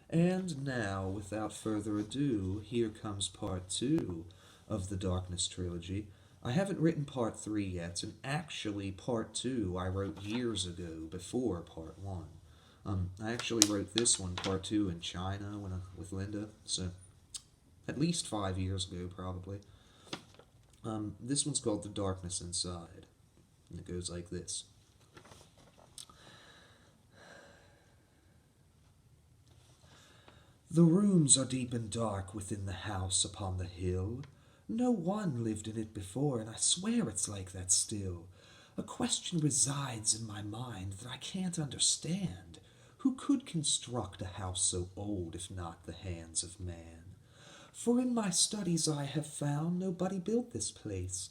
And now, without further ado, here comes part two of the Darkness trilogy. I haven't written part three yet, and actually, part two I wrote years ago, before part one. I actually wrote this one, part two, in China with Linda, so at least 5 years ago, probably. This one's called The Darkness Inside, and it goes like this. The rooms are deep and dark within the house upon the hill. No one lived in it before, and I swear it's like that still. A question resides in my mind that I can't understand. Who could construct a house so old if not the hands of man? For in my studies I have found nobody built this place,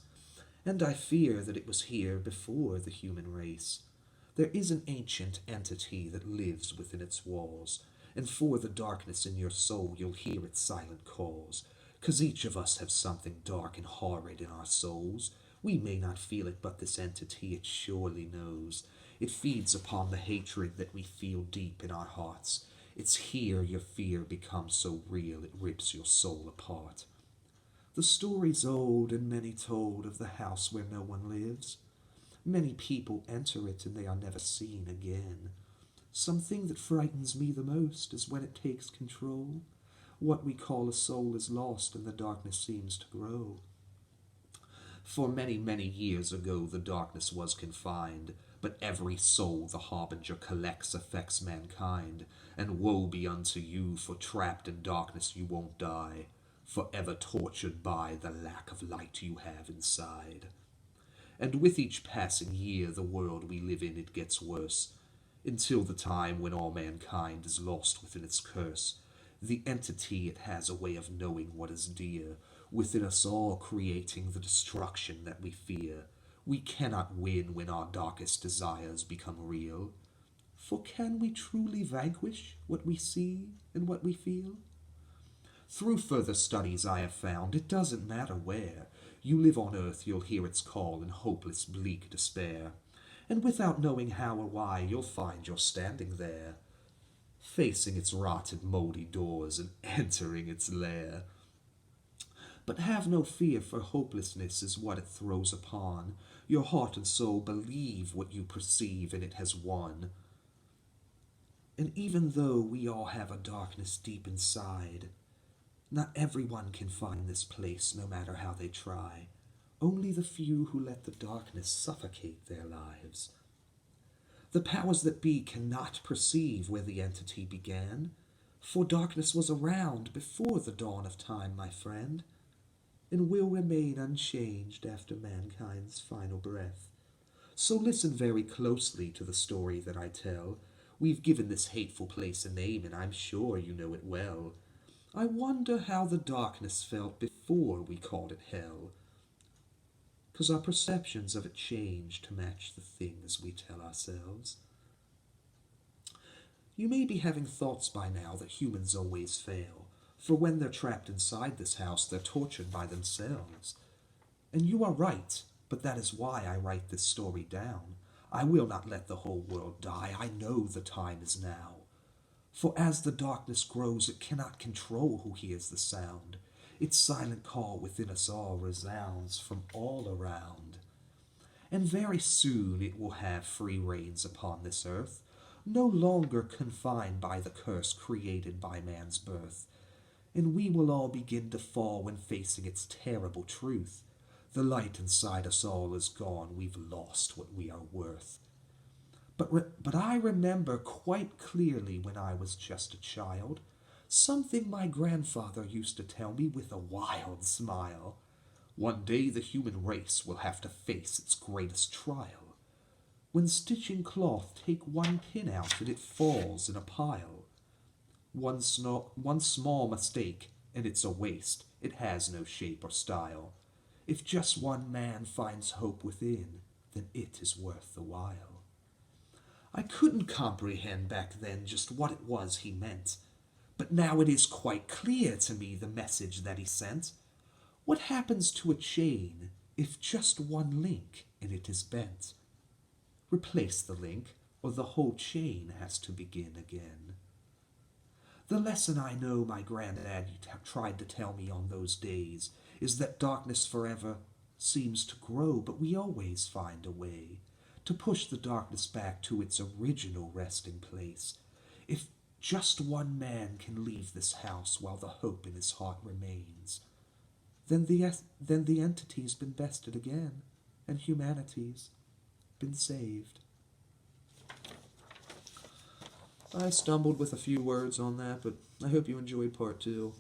and I fear that it was here before the human race. There is an ancient entity that lives within its walls, and for the darkness in your soul you'll hear its silent calls. 'Cause each of us have something dark and horrid in our souls. We may not feel it, but this entity it surely knows. It feeds upon the hatred that we feel deep in our hearts. It's here your fear becomes so real it rips your soul apart. The story's old and many told of the house where no one lives. Many people enter it and they are never seen again. Something that frightens me the most is when it takes control. What we call a soul is lost and the darkness seems to grow. For many, many years ago the darkness was confined, but every soul the harbinger collects affects mankind, and woe be unto you, for trapped in darkness you won't die, forever tortured by the lack of light you have inside. And with each passing year the world we live in it gets worse, until the time when all mankind is lost within its curse. The entity it has a way of knowing what is dear, within us all creating the destruction that we fear. We cannot win when our darkest desires become real. For can we truly vanquish what we see and what we feel? Through further studies I have found it doesn't matter where you live on earth, you'll hear its call in hopeless, bleak despair. And without knowing how or why, you'll find you're standing there, facing its rotted, moldy doors and entering its lair. But have no fear, for hopelessness is what it throws upon. Your heart and soul believe what you perceive, and it has won. And even though we all have a darkness deep inside, not everyone can find this place, no matter how they try. Only the few who let the darkness suffocate their lives. The powers that be cannot perceive where the entity began, for darkness was around before the dawn of time, my friend, and will remain unchanged after mankind's final breath. So listen very closely to the story that I tell. We've given this hateful place a name, and I'm sure you know it well. I wonder how the darkness felt before we called it hell, 'cause our perceptions of it change to match the things we tell ourselves. You may be having thoughts by now that humans always fail, for when they're trapped inside this house, they're tortured by themselves. And you are right, but that is why I write this story down. I will not let the whole world die. I know the time is now. For as the darkness grows, it cannot control who hears the sound. Its silent call within us all resounds from all around. And very soon it will have free reins upon this earth, no longer confined by the curse created by man's birth. And we will all begin to fall when facing its terrible truth. The light inside us all is gone, we've lost what we are worth. But I remember quite clearly when I was just a child, something my grandfather used to tell me with a wild smile. One day the human race will have to face its greatest trial. When stitching cloth, take one pin out and it falls in a pile. One small mistake and it's a waste, it has no shape or style. If just one man finds hope within, then it is worth the while. I couldn't comprehend back then just what it was he meant, but now it is quite clear to me the message that he sent. What happens to a chain if just one link in it is bent? Replace the link, or the whole chain has to begin again. The lesson I know my granddad tried to tell me on those days is that darkness forever seems to grow, but we always find a way to push the darkness back to its original resting place. If just one man can leave this house while the hope in his heart remains, then the entity's been bested again, and humanity's been saved. I stumbled with a few words on that, but I hope you enjoyed part two.